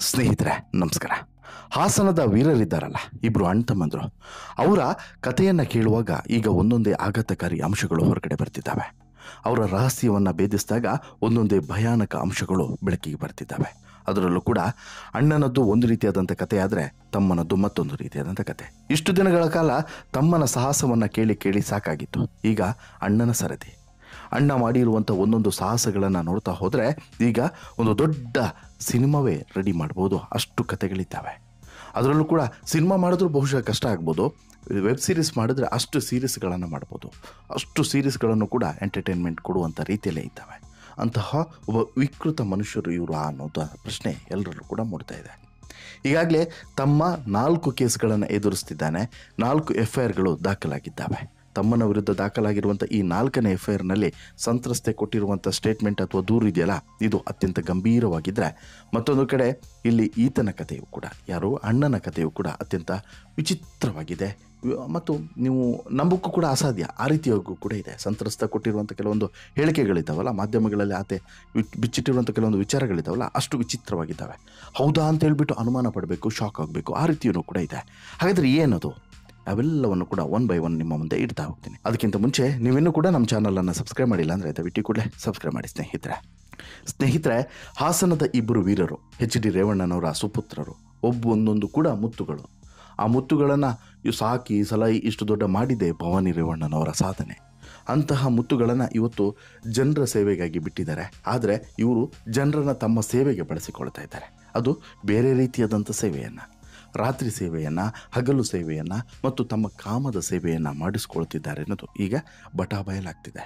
ಸ್ನೇಹಿತರೆ ನಮಸ್ಕಾರ. ಹಾಸನದ ವೀರರಿದ್ದಾರಲ್ಲ, ಇಬ್ರು ಅಣ್ಣ ತಮ್ಮಂದ್ರು, ಅವರ ಕಥೆಯನ್ನು ಕೇಳುವಾಗ ಈಗ ಒಂದೊಂದೇ ಆಘಾತಕಾರಿ ಅಂಶಗಳು ಹೊರಗಡೆ ಬರ್ತಿದ್ದಾವೆ. ಅವರ ರಹಸ್ಯವನ್ನು ಭೇದಿಸಿದಾಗ ಒಂದೊಂದೇ ಭಯಾನಕ ಅಂಶಗಳು ಬೆಳಕಿಗೆ ಬರ್ತಿದ್ದಾವೆ. ಅದರಲ್ಲೂ ಕೂಡ ಅಣ್ಣನದ್ದು ಒಂದು ರೀತಿಯಾದಂಥ ಕತೆ ಆದರೆ ತಮ್ಮನದ್ದು ಮತ್ತೊಂದು ರೀತಿಯಾದಂಥ ಕತೆ. ಇಷ್ಟು ದಿನಗಳ ಕಾಲ ತಮ್ಮನ ಸಾಹಸವನ್ನು ಕೇಳಿ ಕೇಳಿ ಸಾಕಾಗಿತ್ತು. ಈಗ ಅಣ್ಣನ ಸರದಿ. ಅಣ್ಣ ಮಾಡಿರುವಂಥ ಒಂದೊಂದು ಸಾಹಸಗಳನ್ನು ನೋಡ್ತಾ ಹೋದರೆ ಈಗ ಒಂದು ದೊಡ್ಡ ಸಿನಿಮಾವೇ ರೆಡಿ ಮಾಡ್ಬೋದು, ಅಷ್ಟು ಕತೆಗಳಿದ್ದಾವೆ. ಅದರಲ್ಲೂ ಕೂಡ ಸಿನಿಮಾ ಮಾಡಿದ್ರೂ ಬಹುಶಃ ಕಷ್ಟ ಆಗ್ಬೋದು, ವೆಬ್ ಸೀರೀಸ್ ಮಾಡಿದ್ರೆ ಅಷ್ಟು ಸೀರೀಸ್ಗಳನ್ನು ಮಾಡ್ಬೋದು. ಅಷ್ಟು ಸೀರೀಸ್ಗಳನ್ನು ಕೂಡ ಎಂಟರ್ಟೈನ್ಮೆಂಟ್ ಕೊಡುವಂಥ ರೀತಿಯಲ್ಲೇ ಇದ್ದಾವೆ. ಅಂತಹ ಒಬ್ಬ ವಿಕೃತ ಮನುಷ್ಯರು ಇವರು ಅನ್ನೋದು ಪ್ರಶ್ನೆ ಎಲ್ಲರಲ್ಲೂ ಕೂಡ ಮೂಡ್ತಾ ಇದೆ. ಈಗಾಗಲೇ ತಮ್ಮ 4 ಕೇಸ್ಗಳನ್ನು ಎದುರಿಸ್ತಿದ್ದಾನೆ. 4 FIRಗಳು ದಾಖಲಾಗಿದ್ದಾವೆ. ತಮ್ಮನ ವಿರುದ್ಧ ದಾಖಲಾಗಿರುವಂಥ ಈ 4ನೇ FIRನಲ್ಲಿ ಸಂತ್ರಸ್ತೆ ಕೊಟ್ಟಿರುವಂಥ ಸ್ಟೇಟ್ಮೆಂಟ್ ಅಥವಾ ದೂರು ಇದೆಯಲ್ಲ, ಇದು ಅತ್ಯಂತ ಗಂಭೀರವಾಗಿದ್ದರೆ, ಮತ್ತೊಂದು ಕಡೆ ಇಲ್ಲಿ ಈತನ ಕಥೆಯು ಕೂಡ, ಯಾರು ಅಣ್ಣನ ಕಥೆಯು ಕೂಡ ಅತ್ಯಂತ ವಿಚಿತ್ರವಾಗಿದೆ ಮತ್ತು ನೀವು ನಂಬಕ್ಕೂ ಕೂಡ ಅಸಾಧ್ಯ ಆ ರೀತಿಯಾಗೂ ಕೂಡ ಇದೆ. ಸಂತ್ರಸ್ತ ಕೊಟ್ಟಿರುವಂಥ ಕೆಲವೊಂದು ಹೇಳಿಕೆಗಳಿದ್ದಾವಲ್ಲ, ಮಾಧ್ಯಮಗಳಲ್ಲಿ ಆತೆ ಬಿಚ್ಚಿಟ್ಟಿರುವಂಥ ಕೆಲವೊಂದು ವಿಚಾರಗಳಿದ್ದಾವಲ್ಲ, ಅಷ್ಟು ವಿಚಿತ್ರವಾಗಿದ್ದಾವೆ. ಹೌದಾ ಅಂತ ಹೇಳ್ಬಿಟ್ಟು ಅನುಮಾನ ಪಡಬೇಕು, ಶಾಕ್ ಆಗಬೇಕು, ಆ ರೀತಿಯೂ ಕೂಡ ಇದೆ. ಹಾಗಾದರೆ ಏನದು? ಅವೆಲ್ಲವನ್ನು ಕೂಡ 1 by 1 ನಿಮ್ಮ ಮುಂದೆ ಇಡ್ತಾ ಹೋಗ್ತೀನಿ. ಅದಕ್ಕಿಂತ ಮುಂಚೆ ನೀವಿನ್ನೂ ಕೂಡ ನಮ್ಮ ಚಾನಲನ್ನು ಸಬ್ಸ್ಕ್ರೈಬ್ ಮಾಡಿಲ್ಲ ಅಂದರೆ ದಯವಿಟ್ಟು ಕೂಡಲೇ ಸಬ್ಸ್ಕ್ರೈಬ್ ಮಾಡಿ ಸ್ನೇಹಿತರೆ. ಹಾಸನದ ಇಬ್ಬರು ವೀರರು, HD ರೇವಣ್ಣನವರ ಸುಪುತ್ರರು, ಒಂದೊಂದು ಕೂಡ ಮುತ್ತುಗಳು. ಆ ಮುತ್ತುಗಳನ್ನು ಸಾಕಿ ಸಲಹಿ ಇಷ್ಟು ದೊಡ್ಡ ಮಾಡಿದೆ ಭವಾನಿ ರೇವಣ್ಣನವರ ಸಾಧನೆ. ಅಂತಹ ಮುತ್ತುಗಳನ್ನು ಇವತ್ತು ಜನರ ಸೇವೆಗಾಗಿ ಬಿಟ್ಟಿದ್ದಾರೆ. ಆದರೆ ಇವರು ಜನರನ್ನು ತಮ್ಮ ಸೇವೆಗೆ ಬಳಸಿಕೊಳ್ತಾ ಇದ್ದಾರೆ. ಅದು ಬೇರೆ ರೀತಿಯಾದಂಥ ಸೇವೆಯನ್ನು, ರಾತ್ರಿ ಸೇವೆಯನ್ನು, ಹಗಲು ಸೇವೆಯನ್ನು ಮತ್ತು ತಮ್ಮ ಕಾಮದ ಸೇವೆಯನ್ನು ಮಾಡಿಸ್ಕೊಳ್ತಿದ್ದಾರೆ ಅನ್ನೋದು ಈಗ ಬಟಾಬಯಲಾಗ್ತಿದೆ.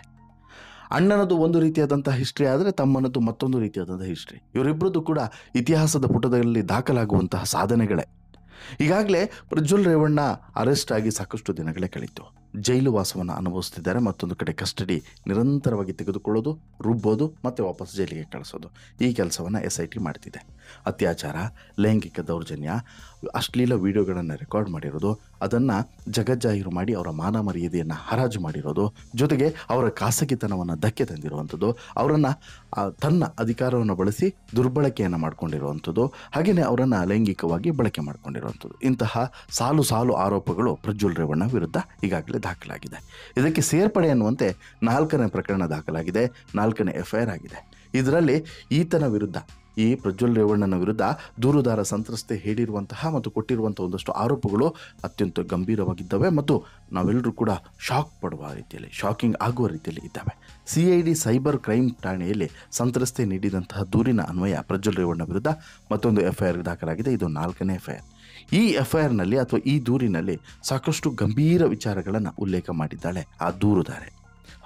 ಅಣ್ಣನದು ಒಂದು ರೀತಿಯಾದಂಥ ಹಿಸ್ಟ್ರಿ ಆದರೆ ತಮ್ಮನದ್ದು ಮತ್ತೊಂದು ರೀತಿಯಾದಂಥ ಹಿಸ್ಟ್ರಿ. ಇವರಿಬ್ಬರದ್ದು ಕೂಡ ಇತಿಹಾಸದ ಪುಟದಲ್ಲಿ ದಾಖಲಾಗುವಂತಹ ಸಾಧನೆಗಳೇ. ಈಗಾಗಲೇ ಪ್ರಜ್ವಲ್ ರೇವಣ್ಣ ಅರೆಸ್ಟ್ ಆಗಿ ಸಾಕಷ್ಟು ದಿನಗಳೇ ಕಳೀತು. ಜೈಲು ವಾಸವನ್ನು ಅನುಭವಿಸ್ತಿದ್ದಾರೆ. ಮತ್ತೊಂದು ಕಡೆ ಕಸ್ಟಡಿ ನಿರಂತರವಾಗಿ ತೆಗೆದುಕೊಳ್ಳೋದು, ರುಬ್ಬೋದು ಮತ್ತು ವಾಪಸ್ ಜೈಲಿಗೆ ಕಳಿಸೋದು, ಈ ಕೆಲಸವನ್ನು SIT ಮಾಡ್ತಿದೆ. ಅತ್ಯಾಚಾರ, ಲೈಂಗಿಕ ದೌರ್ಜನ್ಯ, ಅಶ್ಲೀಲ ವಿಡಿಯೋಗಳನ್ನು ರೆಕಾರ್ಡ್ ಮಾಡಿರೋದು, ಅದನ್ನು ಜಗಜ್ಜಾಹೀರು ಮಾಡಿ ಅವರ ಮಾನ ಮರ್ಯಾದೆಯನ್ನು ಹರಾಜು ಮಾಡಿರೋದು, ಜೊತೆಗೆ ಅವರ ಖಾಸಗಿತನವನ್ನು ಧಕ್ಕೆ ತಂದಿರುವಂಥದ್ದು, ಅವರನ್ನು ತನ್ನ ಅಧಿಕಾರವನ್ನು ಬಳಸಿ ದುರ್ಬಳಕೆಯನ್ನು ಮಾಡಿಕೊಂಡಿರುವಂಥದ್ದು, ಹಾಗೆಯೇ ಅವರನ್ನು ಲೈಂಗಿಕವಾಗಿ ಬಳಕೆ ಮಾಡಿಕೊಂಡಿರುವಂಥದ್ದು, ಇಂತಹ ಸಾಲು ಸಾಲು ಆರೋಪಗಳು ಪ್ರಜ್ವಲ್ ರೇವಣ್ಣ ವಿರುದ್ಧ ಈಗಾಗಲೇ ದಾಖಲಾಗಿದೆ. ಇದಕ್ಕೆ ಸೇರ್ಪಡೆ ಅನ್ನುವಂತೆ 4ನೇ ಪ್ರಕರಣ ದಾಖಲಾಗಿದೆ, 4ನೇ FIR ಆಗಿದೆ. ಇದರಲ್ಲಿ ಈತನ ವಿರುದ್ಧ, ಈ ಪ್ರಜ್ವಲ್ ರೇವಣ್ಣನ ವಿರುದ್ಧ ದೂರುದಾರ ಸಂತ್ರಸ್ತೆ ಹೇಳಿರುವಂತಹ ಮತ್ತು ಕೊಟ್ಟಿರುವಂಥ ಒಂದಷ್ಟು ಆರೋಪಗಳು ಅತ್ಯಂತ ಗಂಭೀರವಾಗಿದ್ದಾವೆ ಮತ್ತು ನಾವೆಲ್ಲರೂ ಕೂಡ ಶಾಕ್ ಪಡುವ ರೀತಿಯಲ್ಲಿ, ಶಾಕಿಂಗ್ ಆಗುವ ರೀತಿಯಲ್ಲಿ ಇದ್ದಾವೆ. CID ಸೈಬರ್ ಕ್ರೈಮ್ ಠಾಣೆಯಲ್ಲಿ ಸಂತ್ರಸ್ತೆ ನೀಡಿದಂತಹ ದೂರಿನ ಅನ್ವಯ ಪ್ರಜ್ವಲ್ ರೇವಣ್ಣ ವಿರುದ್ಧ ಮತ್ತೊಂದು FIR ದಾಖಲಾಗಿದೆ. ಇದು 4ನೇ FIR. ಈ FIRನಲ್ಲಿ ಅಥವಾ ಈ ದೂರಿನಲ್ಲಿ ಸಾಕಷ್ಟು ಗಂಭೀರ ವಿಚಾರಗಳನ್ನು ಉಲ್ಲೇಖ ಮಾಡಿದ್ದಾಳೆ ಆ ದೂರುದಾರೆ.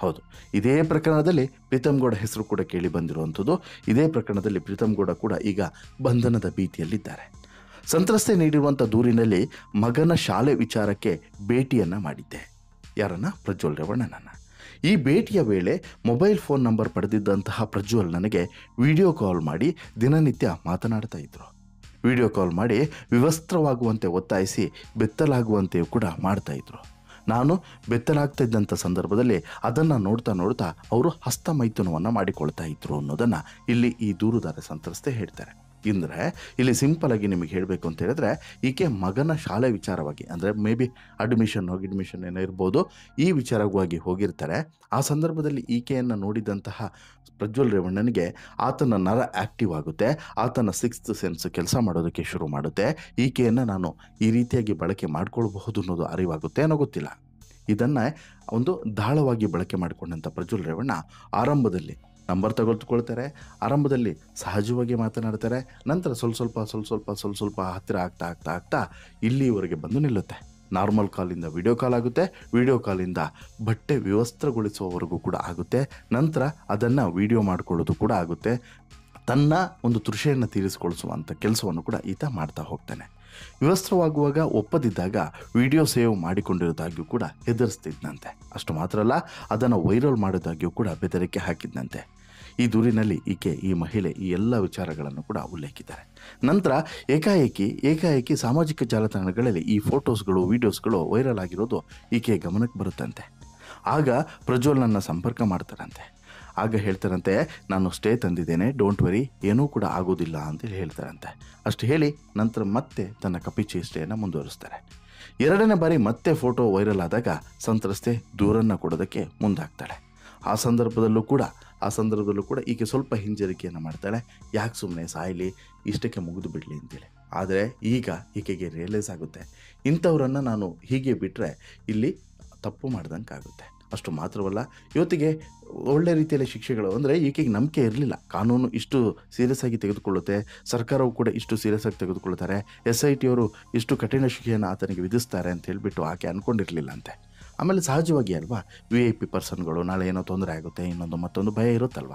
ಹೌದು, ಇದೇ ಪ್ರಕರಣದಲ್ಲಿ ಪ್ರೀತಮ್ ಗೌಡ ಹೆಸರು ಕೂಡ ಕೇಳಿ ಬಂದಿರುವಂಥದ್ದು. ಇದೇ ಪ್ರಕರಣದಲ್ಲಿ ಪ್ರೀತಮ್ ಗೌಡ ಕೂಡ ಈಗ ಬಂಧನದ ಭೀತಿಯಲ್ಲಿದ್ದಾರೆ. ಸಂತ್ರಸ್ತೆ ನೀಡಿರುವಂಥ ದೂರಿನಲ್ಲಿ ಮಗನ ಶಾಲೆ ವಿಚಾರಕ್ಕೆ ಭೇಟಿಯನ್ನು ಮಾಡಿದ್ದೆ. ಯಾರನ್ನ? ಪ್ರಜ್ವಲ್ ರೇವಣ್ಣನನ್ನು. ಈ ಭೇಟಿಯ ವೇಳೆ ಮೊಬೈಲ್ ಫೋನ್ ನಂಬರ್ ಪಡೆದಿದ್ದಂತಹ ಪ್ರಜ್ವಲ್ ನನಗೆ ವಿಡಿಯೋ ಕಾಲ್ ಮಾಡಿ ದಿನನಿತ್ಯ ಮಾತನಾಡ್ತಾ ಇದ್ದರು. ವಿಡಿಯೋ ಕಾಲ್ ಮಾಡಿ ವಿವಸ್ತ್ರವಾಗುವಂತೆ ಒತ್ತಾಯಿಸಿ ಬೆತ್ತಲಾಗುವಂತೆಯೂ ಕೂಡ ಮಾಡ್ತಾಯಿದ್ರು. ನಾನು ಬೆತ್ತಲಾಗ್ತಾ ಇದ್ದಂಥ ಸಂದರ್ಭದಲ್ಲಿ ಅದನ್ನು ನೋಡ್ತಾ ಅವರು ಹಸ್ತಮೈಥುನವನ್ನು ಮಾಡಿಕೊಳ್ತಾ ಇದ್ರು ಅನ್ನೋದನ್ನು ಇಲ್ಲಿ ಈ ದೂರುದಾರ ಸಂತ್ರಸ್ತೆ ಹೇಳ್ತಾರೆ. ಅಂದರೆ ಇಲ್ಲಿ ಸಿಂಪಲಾಗಿ ನಿಮಗೆ ಹೇಳಬೇಕು ಅಂತ ಹೇಳಿದ್ರೆ, ಈಕೆ ಮಗನ ಶಾಲೆ ವಿಚಾರವಾಗಿ, ಅಂದರೆ ಮೇ ಬಿ ಅಡ್ಮಿಷನ್ ಏನೋ ಇರ್ಬೋದು, ಈ ವಿಚಾರವಾಗಿ ಹೋಗಿರ್ತಾರೆ. ಆ ಸಂದರ್ಭದಲ್ಲಿ ಈಕೆಯನ್ನು ನೋಡಿದಂತಹ ಪ್ರಜ್ವಲ್ ರೇವಣ್ಣನಿಗೆ ಆತನ ನರ ಆ್ಯಕ್ಟಿವ್ ಆಗುತ್ತೆ, ಆತನ 6th ಸೆನ್ಸ್ ಕೆಲಸ ಮಾಡೋದಕ್ಕೆ ಶುರು ಮಾಡುತ್ತೆ. ಈಕೆಯನ್ನು ನಾನು ಈ ರೀತಿಯಾಗಿ ಬಳಕೆ ಮಾಡ್ಕೊಳ್ಬಹುದು ಅನ್ನೋದು ಅರಿವಾಗುತ್ತೆ ಅನ್ನೋ ಗೊತ್ತಿಲ್ಲ. ಇದನ್ನು ಒಂದು ದಾಳವಾಗಿ ಬಳಕೆ ಮಾಡಿಕೊಂಡಂಥ ಪ್ರಜ್ವಲ್ ರೇವಣ್ಣ ಆರಂಭದಲ್ಲಿ ನಂಬರ್ ತೆಗೆದುಕೊಳ್ತಾರೆ, ಆರಂಭದಲ್ಲಿ ಸಹಜವಾಗಿ ಮಾತನಾಡ್ತಾರೆ, ನಂತರ ಸ್ವಲ್ಪ ಹತ್ತಿರ ಆಗ್ತಾ ಇಲ್ಲಿವರೆಗೆ ಬಂದು ನಿಲ್ಲುತ್ತೆ. ನಾರ್ಮಲ್ ಕಾಲಿಂದ ವಿಡಿಯೋ ಕಾಲ್ ಆಗುತ್ತೆ, ವಿಡಿಯೋ ಕಾಲಿಂದ ಬಟ್ಟೆ ವಿವಸ್ತ್ರಗೊಳಿಸುವವರೆಗೂ ಕೂಡ ಆಗುತ್ತೆ, ನಂತರ ಅದನ್ನು ವಿಡಿಯೋ ಮಾಡಿಕೊಳ್ಳೋದು ಕೂಡ ಆಗುತ್ತೆ. ತನ್ನ ಒಂದು ತೃಷೆಯನ್ನು ತೀರಿಸಿಕೊಳ್ಳಿಸುವಂಥ ಕೆಲಸವನ್ನು ಕೂಡ ಈತ ಮಾಡ್ತಾ ಹೋಗ್ತಾನೆ. ವಿವಸ್ತ್ರವಾಗುವಾಗ ಒಪ್ಪದಿದ್ದಾಗ ವಿಡಿಯೋ ಸೇವ್ ಮಾಡಿಕೊಂಡಿರೋದಾಗಿಯೂ ಕೂಡ ಹೆದರಿಸ್ತಿದ್ದಂತೆ. ಅಷ್ಟು ಮಾತ್ರ ಅಲ್ಲ, ಅದನ್ನು ವೈರಲ್ ಮಾಡೋದಾಗಿಯೂ ಕೂಡ ಬೆದರಿಕೆ ಹಾಕಿದ್ದಂತೆ. ಈ ದೂರಿನಲ್ಲಿ ಈ ಮಹಿಳೆ ಈ ಎಲ್ಲ ವಿಚಾರಗಳನ್ನು ಕೂಡ ಉಲ್ಲೇಖಿದ್ದಾರೆ. ನಂತರ ಏಕಾಏಕಿ ಸಾಮಾಜಿಕ ಜಾಲತಾಣಗಳಲ್ಲಿ ಈ ಫೋಟೋಸ್ಗಳು, ವಿಡಿಯೋಸ್ಗಳು ವೈರಲ್ ಆಗಿರೋದು ಈಕೆಯ ಗಮನಕ್ಕೆ ಬರುತ್ತಂತೆ. ಆಗ ಪ್ರಜ್ವಲ್ನನ್ನು ಸಂಪರ್ಕ ಮಾಡ್ತಾರಂತೆ. ಆಗ ಹೇಳ್ತಾರಂತೆ, ನಾನು ಸ್ಟೇ ತಂದಿದ್ದೇನೆ, ಡೋಂಟ್ ವರಿ, ಏನೂ ಕೂಡ ಆಗೋದಿಲ್ಲ ಅಂತೇಳಿ ಹೇಳ್ತಾರಂತೆ. ಅಷ್ಟು ಹೇಳಿ ನಂತರ ಮತ್ತೆ ತನ್ನ ಕಪಿ ಚೇಷ್ಟೆಯನ್ನು ಮುಂದುವರಿಸ್ತಾರೆ. ಎರಡನೇ ಬಾರಿ ಮತ್ತೆ ಫೋಟೋ ವೈರಲ್ ಆದಾಗ ಸಂತ್ರಸ್ತೆ ದೂರನ್ನು ಕೊಡೋದಕ್ಕೆ ಮುಂದಾಗ್ತಾಳೆ. ಆ ಸಂದರ್ಭದಲ್ಲೂ ಕೂಡ ಈಕೆ ಸ್ವಲ್ಪ ಹಿಂಜರಿಕೆಯನ್ನು ಮಾಡ್ತಾಳೆ. ಯಾಕೆ ಸುಮ್ಮನೆ ಸಾಯಲಿ, ಇಷ್ಟಕ್ಕೆ ಮುಗಿದು ಬಿಡಲಿ ಅಂತೇಳಿ. ಆದರೆ ಈಗ ಈಕೆಗೆ ರಿಯಲೈಸ್ ಆಗುತ್ತೆ, ಇಂಥವ್ರನ್ನು ನಾನು ಹೀಗೆ ಬಿಟ್ಟರೆ ಇಲ್ಲಿ ತಪ್ಪು ಮಾಡ್ದಂಗೆ ಆಗುತ್ತೆ. ಅಷ್ಟು ಮಾತ್ರವಲ್ಲ, ಇವತ್ತಿಗೆ ಒಳ್ಳೆ ರೀತಿಯಲ್ಲಿ ಶಿಕ್ಷೆಗಳು ಅಂದರೆ ಈಕೆಗೆ ನಂಬಿಕೆ ಇರಲಿಲ್ಲ. ಕಾನೂನು ಇಷ್ಟು ಸೀರಿಯಸ್ ಆಗಿ ತೆಗೆದುಕೊಳ್ಳುತ್ತೆ, ಸರ್ಕಾರವು ಕೂಡ ಇಷ್ಟು ಸೀರಿಯಸ್ ಆಗಿ ತೆಗೆದುಕೊಳ್ತಾರೆ, SIT ಅವರು ಇಷ್ಟು ಕಠಿಣ ಶಿಕ್ಷೆಯನ್ನು ಆತನಿಗೆ ವಿಧಿಸ್ತಾರೆ ಅಂತ ಹೇಳಿಬಿಟ್ಟು ಆಕೆ ಅಂದ್ಕೊಂಡಿರಲಿಲ್ಲ ಅಂತೆ. ಆಮೇಲೆ ಸಹಜವಾಗಿ ಅಲ್ವಾ, VIP ಪರ್ಸನ್ಗಳು ನಾಳೆ ಏನೋ ತೊಂದರೆ ಆಗುತ್ತೆ, ಇನ್ನೊಂದು ಮತ್ತೊಂದು ಭಯ ಇರುತ್ತಲ್ವ.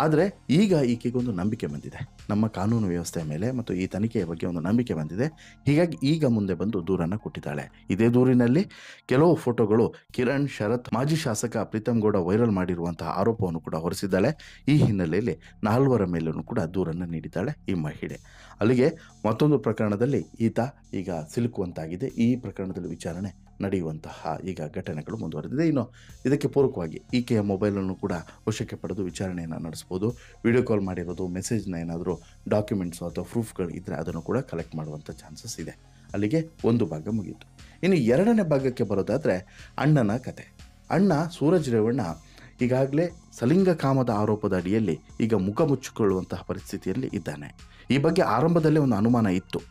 ಆದರೆ ಈಗ ಈಕೆಗೊಂದು ನಂಬಿಕೆ ಬಂದಿದೆ ನಮ್ಮ ಕಾನೂನು ವ್ಯವಸ್ಥೆಯ ಮೇಲೆ ಮತ್ತು ಈ ತನಿಖೆಯ ಬಗ್ಗೆ ಒಂದು ನಂಬಿಕೆ ಬಂದಿದೆ. ಹೀಗಾಗಿ ಈಗ ಮುಂದೆ ಬಂದು ದೂರನ್ನು ಕೊಟ್ಟಿದ್ದಾಳೆ. ಇದೇ ದೂರಿನಲ್ಲಿ ಕೆಲವು ಫೋಟೋಗಳು ಕಿರಣ್ ಶರತ್, ಮಾಜಿ ಶಾಸಕ ಪ್ರೀತಮ್ ಗೌಡ ವೈರಲ್ ಮಾಡಿರುವಂತಹ ಆರೋಪವನ್ನು ಕೂಡ ಹೊರಿಸಿದ್ದಾಳೆ. ಈ ಹಿನ್ನೆಲೆಯಲ್ಲಿ 4 ಮೇಲೂ ಕೂಡ ದೂರನ್ನು ನೀಡಿದ್ದಾಳೆ ಈ ಮಹಿಳೆ. ಅಲ್ಲಿಗೆ ಮತ್ತೊಂದು ಪ್ರಕರಣದಲ್ಲಿ ಈತ ಈಗ ಸಿಲುಕುವಂತಾಗಿದೆ. ಈ ಪ್ರಕರಣದಲ್ಲಿ ವಿಚಾರಣೆ ನಡೆಯುವಂತಹ ಈಗ ಘಟನೆಗಳು ಮುಂದುವರೆದಿದೆ. ಇನ್ನು ಇದಕ್ಕೆ ಪೂರಕವಾಗಿ ಈಕೆಯ ಮೊಬೈಲನ್ನು ಕೂಡ ವಶಕ್ಕೆ ಪಡೆದು ವಿಚಾರಣೆಯನ್ನು ನಡೆಸ್ಬೋದು. ವಿಡಿಯೋ ಕಾಲ್ ಮಾಡಿರೋದು, ಮೆಸೇಜ್ನ ಏನಾದರೂ ಡಾಕ್ಯುಮೆಂಟ್ಸು ಅಥವಾ ಪ್ರೂಫ್ಗಳು ಇದ್ದರೆ ಅದನ್ನು ಕೂಡ ಕಲೆಕ್ಟ್ ಮಾಡುವಂಥ ಚಾನ್ಸಸ್ ಇದೆ. ಅಲ್ಲಿಗೆ ಒಂದು ಭಾಗ ಮುಗಿಯಿತು. ಇನ್ನು ಎರಡನೇ ಭಾಗಕ್ಕೆ ಬರೋದಾದರೆ ಅಣ್ಣನ ಕತೆ. ಅಣ್ಣ ಸೂರಜ್ ರೇವಣ್ಣ ಈಗಾಗಲೇ ಸಲಿಂಗಕಾಮದ ಆರೋಪದ ಅಡಿಯಲ್ಲಿ ಈಗ ಮುಖ ಮುಚ್ಚಿಕೊಳ್ಳುವಂತಹ ಪರಿಸ್ಥಿತಿಯಲ್ಲಿ ಇದ್ದಾನೆ. ಈ ಬಗ್ಗೆ ಆರಂಭದಲ್ಲೇ ಒಂದು ಅನುಮಾನ ಇತ್ತು.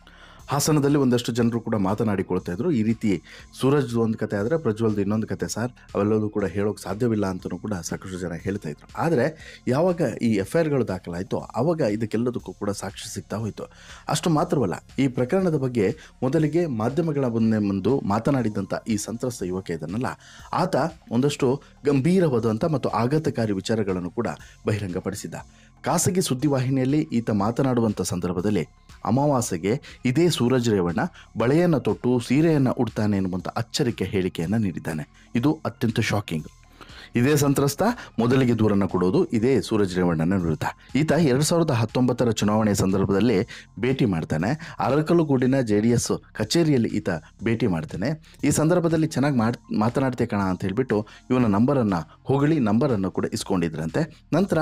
ಹಾಸನದಲ್ಲಿ ಒಂದಷ್ಟು ಜನರು ಕೂಡ ಮಾತನಾಡಿಕೊಳ್ತಾ ಇದ್ರು, ಈ ರೀತಿ ಸೂರಜ್ ಒಂದು ಕತೆ ಆದರೆ ಪ್ರಜ್ವಲ್ದು ಇನ್ನೊಂದು ಕತೆ ಸರ್, ಅವೆಲ್ಲವೂ ಕೂಡ ಹೇಳೋಕ್ಕೆ ಸಾಧ್ಯವಿಲ್ಲ ಅಂತಲೂ ಕೂಡ ಸಾಕಷ್ಟು ಜನ ಹೇಳ್ತಾ ಇದ್ರು. ಆದರೆ ಯಾವಾಗ ಈ FIRಗಳು ದಾಖಲಾಯಿತು ಆವಾಗ ಇದಕ್ಕೆಲ್ಲದಕ್ಕೂ ಕೂಡ ಸಾಕ್ಷಿ ಸಿಗ್ತಾ ಹೋಯಿತು. ಅಷ್ಟು ಮಾತ್ರವಲ್ಲ, ಈ ಪ್ರಕರಣದ ಬಗ್ಗೆ ಮೊದಲಿಗೆ ಮಾಧ್ಯಮಗಳ ಮುಂದೆ ಮಾತನಾಡಿದಂಥ ಈ ಸಂತ್ರಸ್ತ ಯುವಕ ಇದನ್ನಲ್ಲ, ಆತ ಒಂದಷ್ಟು ಗಂಭೀರವಾದಂಥ ಮತ್ತು ಆಘಾತಕಾರಿ ವಿಚಾರಗಳನ್ನು ಕೂಡ ಬಹಿರಂಗಪಡಿಸಿದ್ದ. ಖಾಸಗಿ ಸುದ್ದಿವಾಹಿನಿಯಲ್ಲಿ ಈತ ಮಾತನಾಡುವಂಥ ಸಂದರ್ಭದಲ್ಲಿ ಅಮಾವಾಸ್ಯೆಗೆ ಇದೇ ಸೂರಜ್ ರೇವಣ್ಣ ಬಳೆಯನ್ನು ತೊಟ್ಟು ಸೀರೆಯನ್ನು ಉಡ್ತಾನೆ ಎನ್ನುವಂಥ ಅಚ್ಚರಿಕೆ ಹೇಳಿಕೆಯನ್ನು ನೀಡಿದ್ದಾನೆ. ಇದು ಅತ್ಯಂತ ಶಾಕಿಂಗ್. ಇದೇ ಸಂತ್ರಸ್ತ ಮೊದಲಿಗೆ ದೂರನ್ನು ಕೊಡೋದು ಇದೇ ಸೂರಜ್ ರೇವಣ್ಣನ ವಿರುದ್ಧ. ಈತ 2019 ಚುನಾವಣೆ ಸಂದರ್ಭದಲ್ಲಿ ಭೇಟಿ ಮಾಡ್ತಾನೆ. ಅರಕಲಗೂಡಿನ JDS ಕಚೇರಿಯಲ್ಲಿ ಈತ ಭೇಟಿ ಮಾಡ್ತಾನೆ. ಈ ಸಂದರ್ಭದಲ್ಲಿ ಚೆನ್ನಾಗಿ ಮಾತನಾಡ್ತೇ ಕಣ ಅಂತ ಹೇಳಿಬಿಟ್ಟು ಇವನ ಹೊಗಳಿ ನಂಬರನ್ನು ಕೂಡ ಇಸ್ಕೊಂಡಿದ್ರಂತೆ. ನಂತರ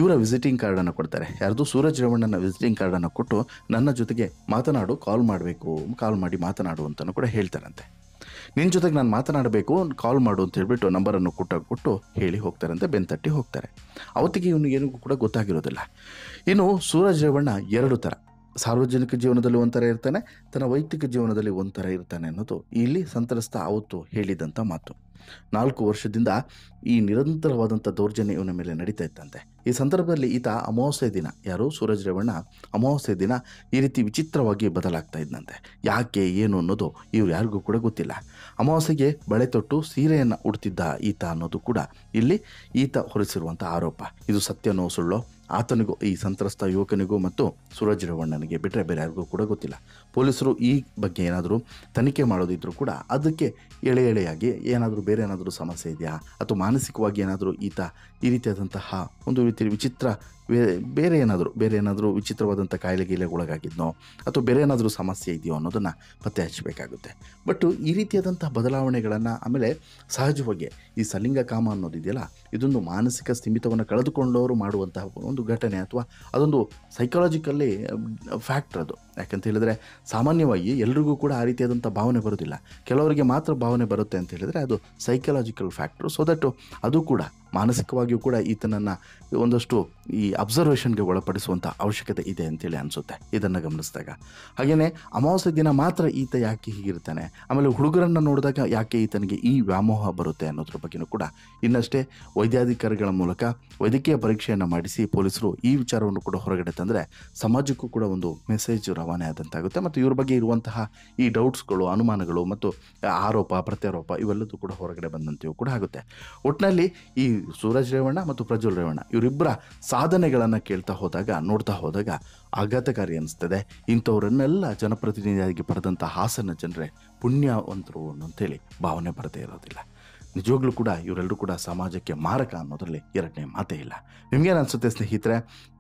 ಇವರ ವಿಸಿಟಿಂಗ್ ಕಾರ್ಡನ್ನು ಕೊಡ್ತಾರೆ. ಯಾರ್ದು ಸೂರಜ್ ರೇವಣ್ಣನ ವಿಸಿಟಿಂಗ್ ಕಾರ್ಡನ್ನು ಕೊಟ್ಟು ನನ್ನ ಜೊತೆಗೆ ಮಾತನಾಡು, ಕಾಲ್ ಮಾಡಿ ಮಾತನಾಡು ಅಂತಲೂ ಕೂಡ ಹೇಳ್ತಾರಂತೆ. ನಿನ್ನ ಜೊತೆಗೆ ನಾನು ಮಾತನಾಡಬೇಕು, ಕಾಲ್ ಮಾಡು ಅಂತ ಹೇಳ್ಬಿಟ್ಟು ನಂಬರನ್ನು ಕೊಟ್ಟು ಹೇಳಿ ಹೋಗ್ತಾರಂತೆ, ಬೆಂತಟ್ಟಿ ಹೋಗ್ತಾರೆ. ಅವತ್ತಿಗೆ ಇವನಿಗೇನೂ ಕೂಡ ಗೊತ್ತಾಗಿರೋದಿಲ್ಲ. ಇನ್ನು ಸೂರಜ್ ರೇವಣ್ಣ 2 ಥರ, ಸಾರ್ವಜನಿಕ ಜೀವನದಲ್ಲಿ ಒಂಥರ ಇರ್ತಾನೆ, ತನ್ನ ವೈಯಕ್ತಿಕ ಜೀವನದಲ್ಲಿ ಒಂಥರ ಇರ್ತಾನೆ ಅನ್ನೋದು ಇಲ್ಲಿ ಸಂತ್ರಸ್ತ ಅವತ್ತು ಹೇಳಿದಂಥ ಮಾತು. 4 ವರ್ಷದಿಂದ ಈ ನಿರಂತರವಾದಂಥ ದೌರ್ಜನ್ಯ ಇವನ ಮೇಲೆ ನಡೀತಾ ಇತ್ತಂತೆ. ಈ ಸಂದರ್ಭದಲ್ಲಿ ಈತ ಅಮಾವಾಸ್ಯೆ ದಿನ, ಯಾರು ಸೂರಜ್ ರೇವಣ್ಣ ಅಮಾವಾಸ್ಯೆ ದಿನ ಈ ರೀತಿ ವಿಚಿತ್ರವಾಗಿ ಬದಲಾಗ್ತಾ ಇದ್ದಂತೆ. ಯಾಕೆ ಏನು ಅನ್ನೋದು ಇವ್ರು ಯಾರಿಗೂ ಕೂಡ ಗೊತ್ತಿಲ್ಲ. ಅಮಾವಾಸ್ಯೆಗೆ ಬಳೆ ತೊಟ್ಟು ಸೀರೆಯನ್ನು ಉಡ್ತಿದ್ದ ಈತ ಅನ್ನೋದು ಕೂಡ ಇಲ್ಲಿ ಈತ ಹೊರಿಸಿರುವಂಥ ಆರೋಪ. ಇದು ಸತ್ಯನೋ ಸುಳ್ಳೋ ಆತನಿಗೂ, ಈ ಸಂತ್ರಸ್ತ ಯುವಕನಿಗೂ ಮತ್ತು ಸೂರಜ್ ರೇವಣ್ಣನಿಗೆ ಬಿಟ್ಟರೆ ಬೇರೆ ಯಾರಿಗೂ ಕೂಡ ಗೊತ್ತಿಲ್ಲ. ಪೊಲೀಸರು ಈ ಬಗ್ಗೆ ಏನಾದರೂ ತನಿಖೆ ಮಾಡೋದಿದ್ರೂ ಕೂಡ ಅದಕ್ಕೆ ಎಳೆಯಾಗಿ ಬೇರೆ ಏನಾದರೂ ಸಮಸ್ಯೆ ಇದೆಯಾ ಅಥವಾ ಮಾನಸಿಕವಾಗಿ ಏನಾದರೂ ಈತ ಈ ರೀತಿಯಾದಂತಹ ಒಂದು ರೀತಿ ಬೇರೆ ಏನಾದರೂ ವಿಚಿತ್ರವಾದಂಥ ಕಾಯಿಲೆಗೆ ಒಳಗಾಗಿದ್ನೋ ಅಥವಾ ಬೇರೆ ಏನಾದರೂ ಸಮಸ್ಯೆ ಇದೆಯೋ ಅನ್ನೋದನ್ನು ಪತ್ತೆ ಹಚ್ಚಬೇಕಾಗುತ್ತೆ. ಬಟ್ ಈ ರೀತಿಯಾದಂಥ ಬದಲಾವಣೆಗಳನ್ನು, ಆಮೇಲೆ ಸಹಜವಾಗಿ ಈ ಸಲಿಂಗಕಾಮ ಅನ್ನೋದಿದೆಯಲ್ಲ, ಇದೊಂದು ಮಾನಸಿಕ ಸ್ಥಿಮಿತವನ್ನು ಕಳೆದುಕೊಂಡವರು ಮಾಡುವಂತಹ ಒಂದು ಘಟನೆ ಅಥವಾ ಅದೊಂದು ಸೈಕಾಲಜಿಕಲ್ಲಿ ಫ್ಯಾಕ್ಟರ್ ಅದು. ಯಾಕಂತ ಹೇಳಿದ್ರೆ ಸಾಮಾನ್ಯವಾಗಿ ಎಲ್ರಿಗೂ ಕೂಡ ಆ ರೀತಿಯಾದಂಥ ಭಾವನೆ ಬರೋದಿಲ್ಲ, ಕೆಲವರಿಗೆ ಮಾತ್ರ ಭಾವನೆ ಬರುತ್ತೆ ಅಂತ ಹೇಳಿದರೆ ಅದು ಸೈಕಾಲಜಿಕಲ್ ಫ್ಯಾಕ್ಟ್ರು. ಸೊ ದಟ್ ಅದು ಕೂಡ ಮಾನಸಿಕವಾಗಿಯೂ ಕೂಡ ಈತನನ್ನು ಒಂದಷ್ಟು ಈ ಅಬ್ಸರ್ವೇಷನ್ಗೆ ಒಳಪಡಿಸುವಂಥ ಅವಶ್ಯಕತೆ ಇದೆ ಅಂತೇಳಿ ಅನಿಸುತ್ತೆ ಇದನ್ನು ಗಮನಿಸಿದಾಗ. ಹಾಗೆಯೇ ಅಮಾವಾಸ್ಯೆ ದಿನ ಮಾತ್ರ ಈತ ಯಾಕೆ ಹೀಗಿರ್ತಾನೆ, ಆಮೇಲೆ ಹುಡುಗರನ್ನು ನೋಡಿದಾಗ ಯಾಕೆ ಈತನಿಗೆ ಈ ವ್ಯಾಮೋಹ ಬರುತ್ತೆ ಅನ್ನೋದ್ರ ಬಗ್ಗೆಯೂ ಕೂಡ ಇನ್ನಷ್ಟೇ ವೈದ್ಯಾಧಿಕಾರಿಗಳ ಮೂಲಕ ವೈದ್ಯಕೀಯ ಪರೀಕ್ಷೆಯನ್ನು ಮಾಡಿಸಿ ಪೊಲೀಸರು ಈ ವಿಚಾರವನ್ನು ಕೂಡ ಹೊರಗಡೆ ತಂದರೆ ಸಮಾಜಕ್ಕೂ ಕೂಡ ಒಂದು ಮೆಸೇಜ್ ರವಾನೆ ಆದಂತಾಗುತ್ತೆ ಮತ್ತು ಇವ್ರ ಬಗ್ಗೆ ಇರುವಂತಹ ಈ ಡೌಟ್ಸ್ಗಳು, ಅನುಮಾನಗಳು ಮತ್ತು ಆರೋಪ ಪ್ರತ್ಯಾರೋಪ ಇವೆಲ್ಲದೂ ಕೂಡ ಹೊರಗಡೆ ಬಂದಂತೆಯೂ ಕೂಡ ಆಗುತ್ತೆ. ಒಟ್ಟಿನಲ್ಲಿ ಈ ಸೂರಜ್ ರೇವಣ್ಣ ಮತ್ತು ಪ್ರಜ್ವಲ್ ರೇವಣ್ಣ ಇವರಿಬ್ಬರ ಸಾಧನೆಗಳನ್ನು ನೋಡ್ತಾ ಹೋದಾಗ ಆಘಾತಕಾರಿ ಅನಿಸ್ತದೆ. ಇಂಥವರನ್ನೆಲ್ಲ ಜನಪ್ರತಿನಿಧಿಯಾಗಿ ಪಡೆದಂಥ ಹಾಸನ ಜನರೇ ಪುಣ್ಯವಂತರು ಅಂತೇಳಿ ಭಾವನೆ ಬರದೇ ಇರೋದಿಲ್ಲ. ನಿಜವಾಗ್ಲೂ ಕೂಡ ಇವರೆಲ್ಲರೂ ಕೂಡ ಸಮಾಜಕ್ಕೆ ಮಾರಕ ಅನ್ನೋದರಲ್ಲಿ ಎರಡನೇ ಮಾತೇ ಇಲ್ಲ. ನಿಮ್ಗೇನು ಅನಿಸುತ್ತೆ ಸ್ನೇಹಿತರೆ,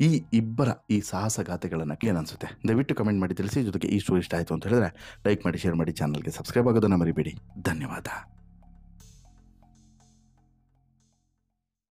ಈ ಇಬ್ಬರ ಈ ಸಾಹಸಗಾಥೆಗಳನ್ನು ಏನನ್ಸುತ್ತೆ ದಯವಿಟ್ಟು ಕಮೆಂಟ್ ಮಾಡಿ ತಿಳಿಸಿ. ಜೊತೆಗೆ ಈ ಸ್ಟೋರಿ ಇಷ್ಟ ಆಯಿತು ಅಂತ ಹೇಳಿದ್ರೆ ಲೈಕ್ ಮಾಡಿ, ಶೇರ್ ಮಾಡಿ, ಚಾನಲ್ಗೆ ಸಬ್ಸ್ಕ್ರೈಬ್ ಆಗೋದನ್ನು ಮರಿಬೇಡಿ. ಧನ್ಯವಾದ.